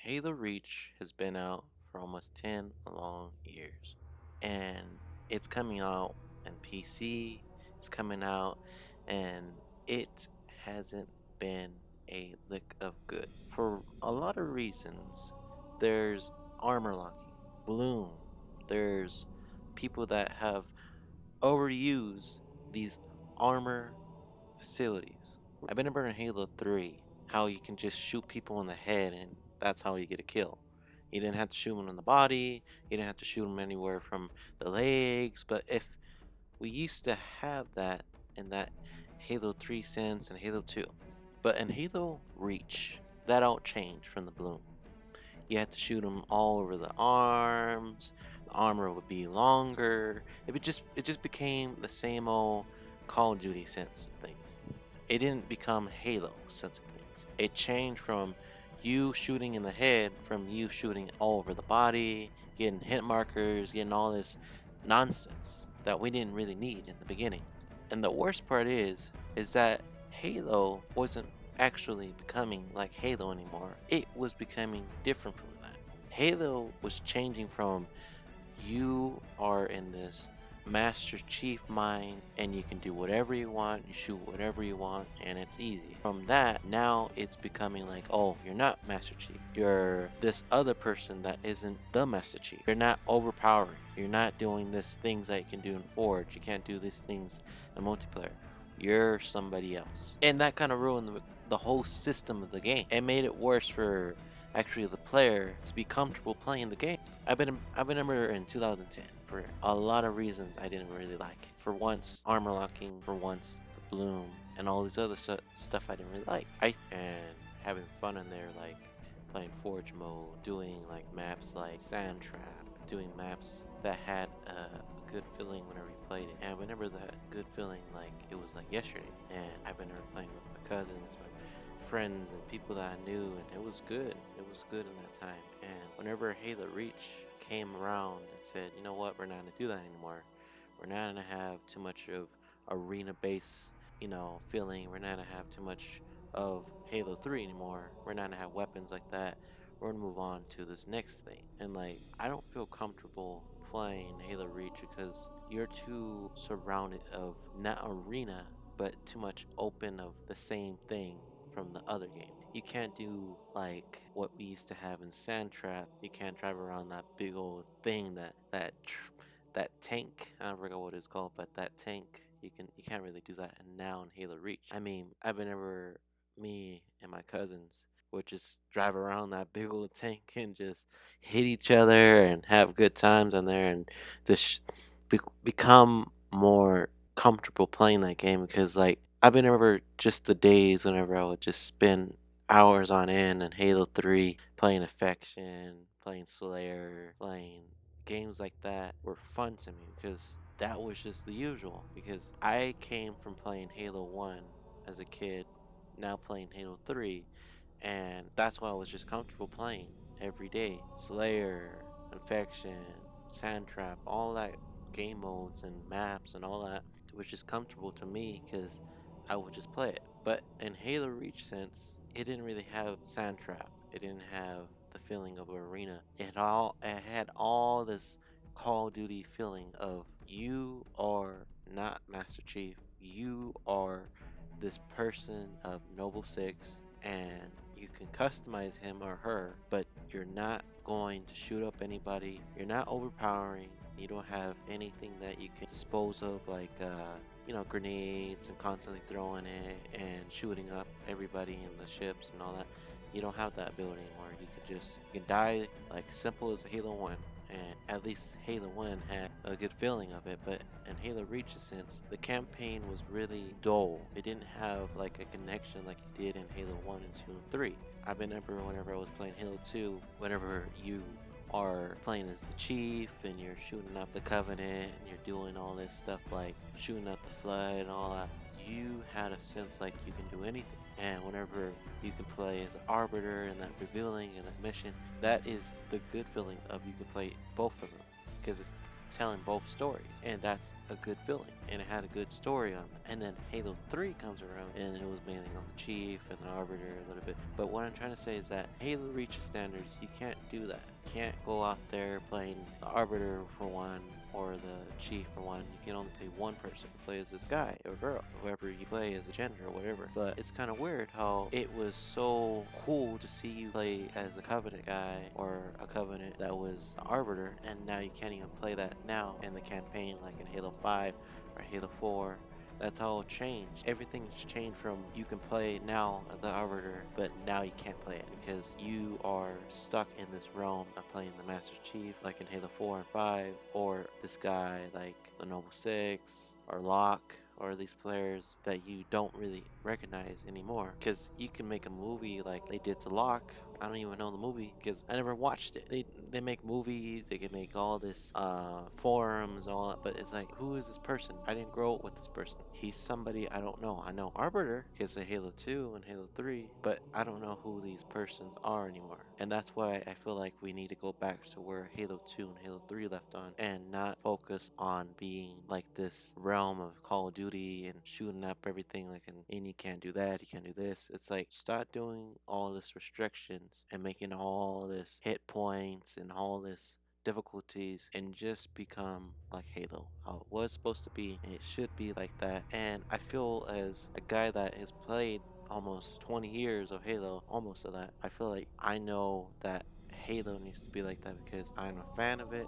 Halo Reach has been out for almost 10 long years. And it's coming out in PC, it's coming out, and it hasn't been a lick of good. For a lot of reasons, there's armor locking, bloom, there's people that have overused these armor facilities. I remember in Halo 3 how you can just shoot people in the head and that's how you get a kill. You didn't have to shoot them in the body, you didn't have to shoot them anywhere from the legs, but if we used to have that in that Halo 3 sense and Halo 2. But in Halo Reach, that all changed from the bloom. You had to shoot them all over the arms. The armor would be longer. It just became the same old Call of Duty sense of things. It didn't become Halo sense of things. It changed from you shooting in the head, from you shooting all over the body, getting hit markers, getting all this nonsense that we didn't really need in the beginning. And the worst part is that Halo wasn't actually becoming like Halo anymore. It was becoming different from that. Halo was changing from you are in this Master Chief mind and you can do whatever you want, you shoot whatever you want, and it's easy. From that, now it's becoming like, oh, you're not Master Chief. You're this other person that isn't the Master Chief. You're not overpowering. You're not doing these things that you can do in Forge. You can't do these things in multiplayer. You're somebody else. And that kind of ruined the whole system of the game. It made it worse for actually the player to be comfortable playing the game. I remember in 2010 for a lot of reasons I didn't really like it. For once, armor locking. For once, the bloom and all these other stuff I didn't really like. And having fun in there, like playing Forge mode, doing like maps like Sand Trap, doing maps that had a good feeling whenever you played it. And I remember that good feeling like it was like yesterday. And I've been playing with my cousins, my friends and people that I knew, and it was good. It was good in that time. And whenever Halo Reach came around and said, you know what, we're not gonna do that anymore. We're not gonna have too much of arena base, feeling. We're not gonna have too much of Halo 3 anymore. We're not gonna have weapons like that. We're gonna move on to this next thing. And like, I don't feel comfortable playing Halo Reach because you're too surrounded of not arena but too much open of the same thing from the other game. You can't do like what we used to have in Sand Trap. You can't drive around that big old thing that tank. I don't forget what it's called, but that tank you can't really do that. And now in Halo Reach, I mean, I've been ever me and my cousins would just drive around that big old tank and just hit each other and have good times on there and just become more comfortable playing that game because like I've been remember just the days whenever I would just spend hours on end in Halo 3 playing Affection, playing Slayer, playing games like that were fun to me because that was just the usual because I came from playing Halo 1 as a kid, now playing Halo 3, and that's why I was just comfortable playing every day. Slayer, Infection, Sandtrap, all that game modes and maps and all that was just comfortable to me because I would just play it. But in Halo Reach sense, it didn't really have Sandtrap. It didn't have the feeling of arena. It had all this Call of Duty feeling of you are not Master Chief. You are this person of Noble Six and you can customize him or her, but you're not going to shoot up anybody. You're not overpowering. You don't have anything that you can dispose of, like grenades and constantly throwing it and shooting up everybody in the ships and all that. You don't have that ability anymore. You can die like simple as Halo 1. And at least Halo 1 had a good feeling of it, but in Halo Reach since the campaign was really dull. It didn't have like a connection like you did in Halo 1 and 2 and 3. I remember whenever I was playing Halo 2, whenever you are playing as the chief and you're shooting up the Covenant and you're doing all this stuff like shooting up the Flood and all that, you had a sense like you can do anything. And whenever you can play as an arbiter and that revealing and that mission, that is the good feeling of you can play both of them because telling both stories, and that's a good feeling. And it had a good story on it. And then Halo 3 comes around, and it was mainly on the Chief and the Arbiter a little bit. But what I'm trying to say is that Halo reaches standards. You can't do that. You can't go out there playing the Arbiter for one or the Chief for one. You can only play one person. Play as this guy or girl, whoever you play as a gender or whatever. But it's kind of weird how it was so cool to see you play as a Covenant guy or a Covenant that was the Arbiter, and now you can't even play that now in the campaign like in Halo 5 or Halo 4. That's how it changed. Everything's changed from you can play now the Arbiter, but now you can't play it because you are stuck in this realm of playing the Master Chief like in Halo 4 and 5, or this guy like the Noble 6 or Locke, or these players that you don't really recognize anymore. Because you can make a movie like they did to Locke. I don't even know the movie because I never watched it. They make movies, they can make all this forums and all that, but it's like, who is this person? I didn't grow up with this person. He's somebody I don't know. I know Arbiter because of Halo 2 and Halo 3, but I don't know who these persons are anymore. And that's why I feel like we need to go back to where Halo 2 and Halo 3 left on, and not focus on being like this realm of Call of Duty and shooting up everything like and you can't do that, you can't do this. It's like, stop doing all this restrictions and making all this hit points and all this difficulties and just become like Halo, how it was supposed to be, and it should be like that. And I feel, as a guy that has played almost 20 years of Halo, almost of that, I feel like I know that Halo needs to be like that because I'm a fan of it.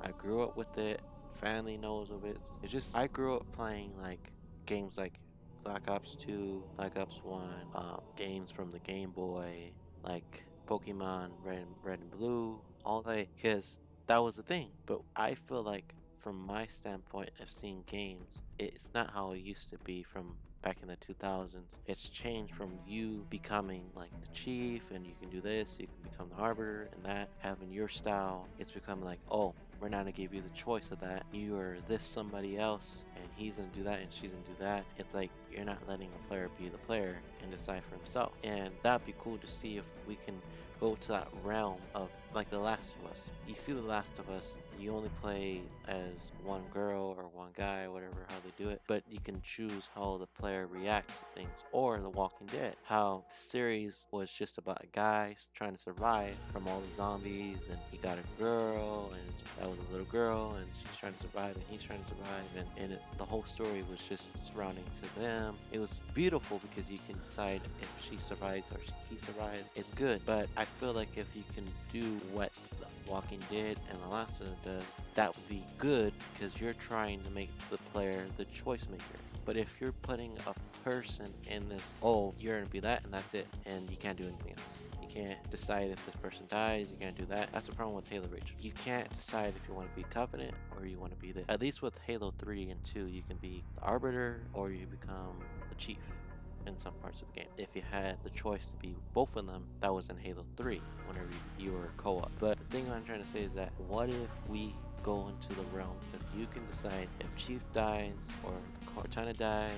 I grew up with it. Family knows of it. It's just, I grew up playing like games like Black Ops 2, Black Ops 1, games from the Game Boy, like Pokemon Red and Blue, all that, because that was the thing. But I feel like, from my standpoint of seeing games, it's not how it used to be from back in the 2000s. It's changed from you becoming like the Chief and you can do this, you can become the Arbiter and that, having your style. It's become like, oh, we're not gonna give you the choice of that. You are this somebody else, and he's gonna do that, and she's gonna do that. It's like, you're not letting the player be the player and decide for himself. And that'd be cool to see if we can go to that realm of like The Last of Us. You see The Last of Us, you only play as one girl or one guy, or whatever, how they do it, but you can choose how the player reacts to things. Or The Walking Dead, how the series was just about a guy trying to survive from all the zombies, and he got a girl, and that was a little girl, and she's trying to survive, and he's trying to survive, and the whole story was just surrounding to them. It was beautiful because you can decide if she survives or he survives. It's good, but I feel like if you can do what The Walking Dead and The Last of Us does, that would be good because you're trying to make the player the choice maker. But if you're putting a person in this, oh, you're gonna be that and that's it, and you can't do anything else. You can't decide if this person dies, you can't do that. That's the problem with Halo Reach. You can't decide if you want to be Covenant or you want to be the, at least with Halo 3 and 2, you can be the Arbiter or you become the Chief in some parts of the game. If you had the choice to be both of them, that was in Halo 3 whenever you were co-op. But the thing I'm trying to say is that, what if we go into the realm if you can decide if Chief dies or Cortana dies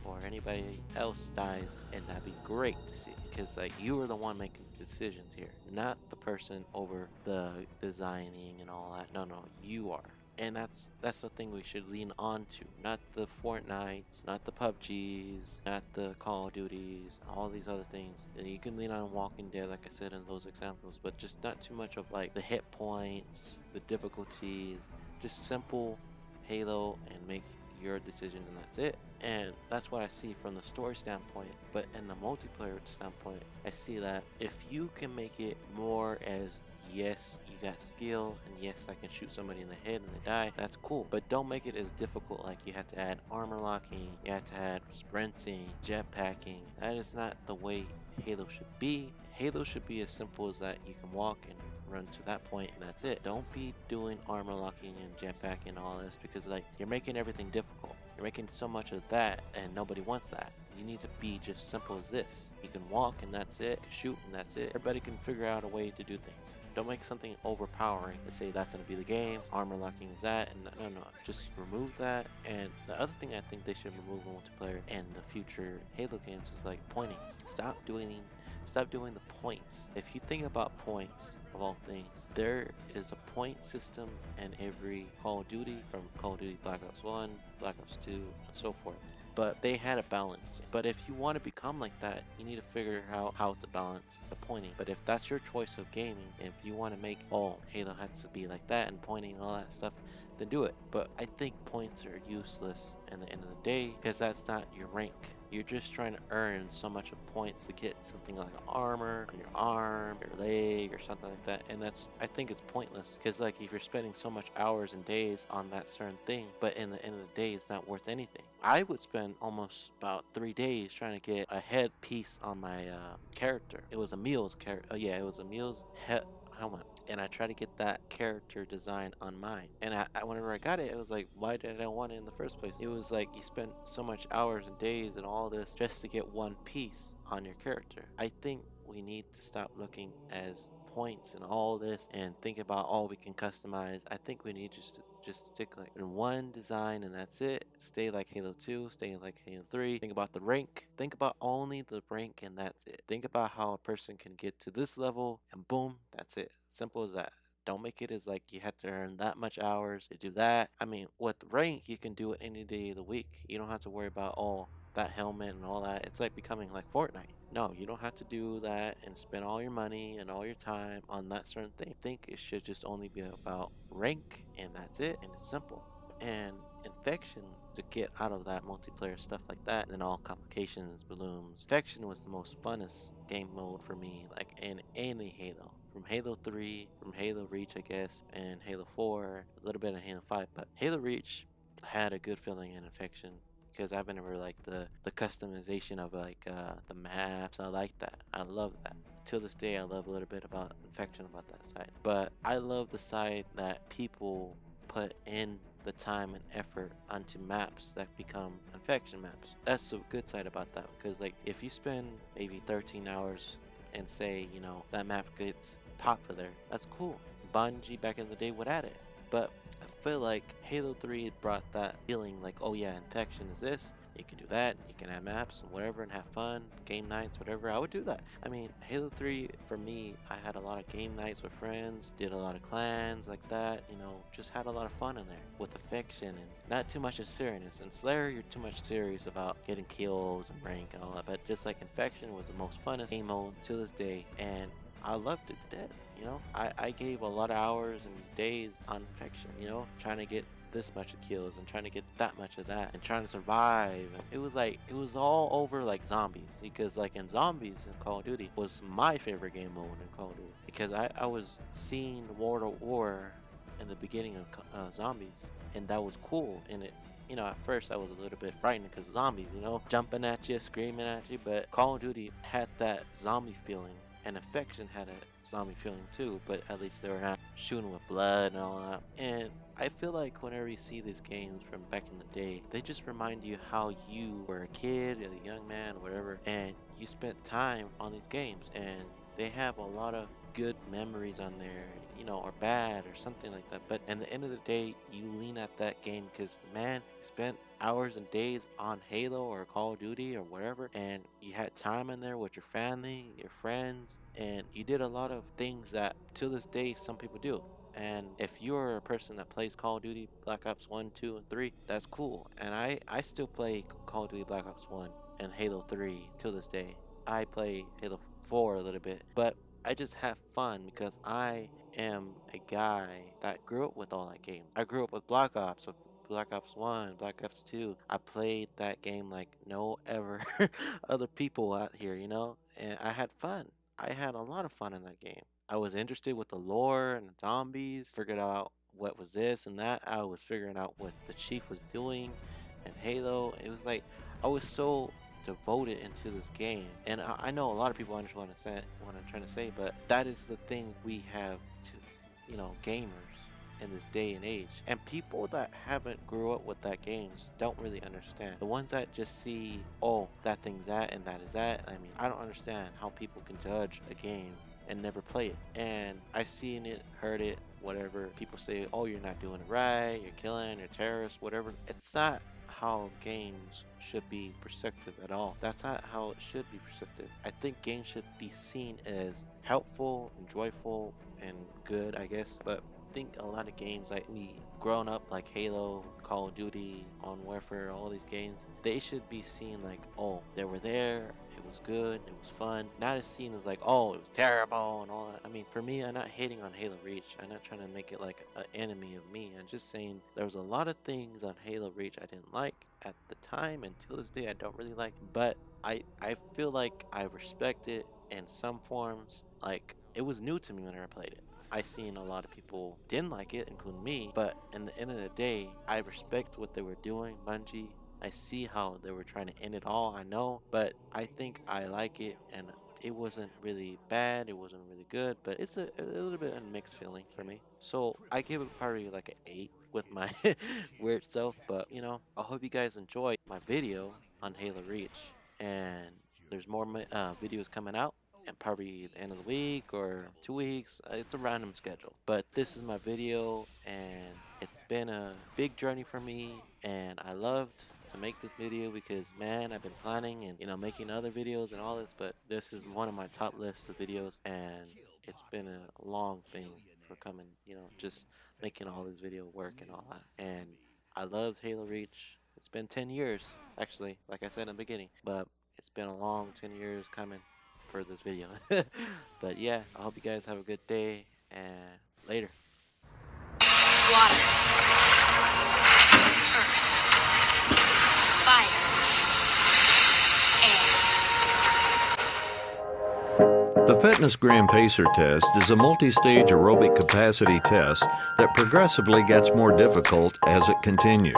or anybody else dies, and that'd be great to see, because like, you are the one making decisions here, not the person over the designing and all that. No, you are. And that's the thing we should lean on to, not the Fortnites, not the PUBGs, not the Call of Duties, all these other things. And you can lean on Walking Dead, like I said in those examples, but just not too much of like the hit points, the difficulties, just simple Halo and make your decision and that's it. And that's what I see from the story standpoint. But in the multiplayer standpoint, I see that if you can make it more as, yes, you got skill, and yes, I can shoot somebody in the head and they die, that's cool. But don't make it as difficult, like you have to add armor locking, you have to add sprinting, jetpacking. That is not the way Halo should be. Halo should be as simple as that. You can walk and run to that point and that's it. Don't be doing armor locking and jetpacking and all this, because like, you're making everything difficult. You're making so much of that and nobody wants that. You need to be just simple as this. You can walk and that's it. You can shoot and that's it. Everybody can figure out a way to do things. Don't make something overpowering and say that's going to be the game. Armor locking is that. And no. Just remove that. And the other thing I think they should remove in multiplayer and the future Halo games is like pointing. Stop doing the points. If you think about points, of all things. There is a point system in every Call of Duty, from Call of Duty Black Ops 1, Black Ops 2, and so forth. But they had a balance. But if you want to become like that, you need to figure out how to balance the pointing. But if that's your choice of gaming, if you want to make, oh, Halo has to be like that and pointing and all that stuff, then do it. But I think points are useless in the end of the day, because that's not your rank. You're just trying to earn so much of points to get something like an armor on your arm, your leg, or something like that. And that's, I think it's pointless, because like if you're spending so much hours and days on that certain thing, but in the end of the day, it's not worth anything. I would spend almost about 3 days trying to get a headpiece on my character. It was a Meals character. Yeah, it was a Meals helmet, and I tried to get that character design on mine. And whenever I got it, it was like, why did I want it in the first place? It was like you spent so much hours and days and all this just to get one piece on your character. I think we need to stop looking as points and all this and think about all we can customize. I think we need just stick like in one design and that's it. Stay like Halo 2, stay like Halo 3. Think about the rank. Think about only the rank and that's it. Think about how a person can get to this level and boom, that's it. Simple as that. Don't make it as like you have to earn that much hours to do that. I mean, with rank, you can do it any day of the week. You don't have to worry about, oh, that helmet and all that. It's like becoming like Fortnite. No, you don't have to do that and spend all your money and all your time on that certain thing. I think it should just only be about rank and that's it, and it's simple. And infection, to get out of that multiplayer stuff like that and all complications, balloons. Infection was the most funnest game mode for me, like in any Halo. From Halo 3, from Halo Reach, I guess, and Halo 4, a little bit of Halo 5, but Halo Reach had a good feeling in infection, because I've been over like the customization of like the maps. I like that. I love that. Till this day, I love a little bit about infection, about that side. But I love the side that people put in the time and effort onto maps that become infection maps. That's the good side about that, because like if you spend maybe 13 hours and say, you know, that map gets popular, that's cool. Bungie back in the day would add it. But I feel like Halo 3 brought that feeling like, oh yeah, infection is this. You can do that. You can have maps and whatever and have fun, game nights, whatever. I would do that. I mean, Halo 3 for me, I had a lot of game nights with friends, did a lot of clans like that. You know, just had a lot of fun in there with affection and not too much of seriousness. In Slayer, you're too much serious about getting kills and rank and all that. But just like infection was the most funnest game mode to this day, and I loved it to death. You know, I gave a lot of hours and days on infection, you know, trying to get this much of kills and trying to get that much of that and trying to survive. And it was like, it was all over like zombies, because like in zombies in Call of Duty was my favorite game mode in Call of Duty, because I was seeing World of War in the beginning of zombies, and that was cool. And it, you know, at first I was a little bit frightened because zombies, you know, jumping at you, screaming at you, but Call of Duty had that zombie feeling, and Infection had a zombie feeling too, but at least they were not shooting with blood and all that. And I feel like whenever you see these games from back in the day, they just remind you how you were a kid or a young man or whatever, and you spent time on these games, and they have a lot of good memories on there, you know, or bad or something like that. But at the end of the day, you lean at that game because, man, you spent hours and days on Halo or Call of Duty or whatever, and you had time in there with your family, your friends, and you did a lot of things that to this day some people do. And if you're a person that plays Call of Duty Black Ops 1, 2, and 3, that's cool. And I still play Call of Duty Black Ops 1 and Halo 3 till this day. I play Halo 4 a little bit, but I just have fun because I am a guy that grew up with all that game. I grew up with Black Ops, with Black Ops 1, Black Ops 2. I played that game like no ever other people out here, you know? And I had fun. I had a lot of fun in that game. I was interested with the lore and the zombies, figured out what was this and that. I was figuring out what the chief was doing and Halo. It was like I was so devoted into this game, and I know a lot of people understand what I'm trying to say, but that is the thing we have to, you know, gamers in this day and age. And people that haven't grew up with that games don't really understand. The ones that just see, oh, that thing's that and that is that. I mean, I don't understand how people can judge a game and never play it. And I've seen it, heard it, whatever. People say, oh, you're not doing it right, you're killing, you're terrorist, whatever. It's not how games should be perspective at all. That's not how it should be perspective. I think games should be seen as helpful and joyful and good, I guess. But I think a lot of games like we grown up, like Halo, Call of Duty, Modern Warfare, all these games, they should be seen like, oh, they were there, it was good, it was fun. Not as seen as like, oh, it was terrible and all that. I mean, for me, I'm not hating on Halo Reach. I'm not trying to make it like an enemy of me. I'm just saying there was a lot of things on Halo Reach I didn't like at the time, and till this day I don't really like. But I feel like I respect it in some forms. Like, it was new to me when I played it. I seen a lot of people didn't like it, including me, but in the end of the day, I respect what they were doing, Bungie. I see how they were trying to end it all, I know, but I think I like it, and it wasn't really bad, it wasn't really good, but it's a little bit of a mixed feeling for me. So I give it probably like an 8 with my weird self, but I hope you guys enjoyed my video on Halo Reach, and there's more videos coming out and probably the end of the week or 2 weeks. It's a random schedule. But this is my video, and it's been a big journey for me, and I loved to make this video because, man, I've been planning and making other videos and all this, but this is one of my top lists of videos, and it's been a long thing for coming, just making all this video work and all that. And I loved Halo Reach. It's been 10 years, actually, like I said in the beginning, but it's been a long 10 years coming for this video. But yeah, I hope you guys have a good day, and later. Water, earth, fire, air. The Fitness Gram Pacer test is a multi-stage aerobic capacity test that progressively gets more difficult as it continues.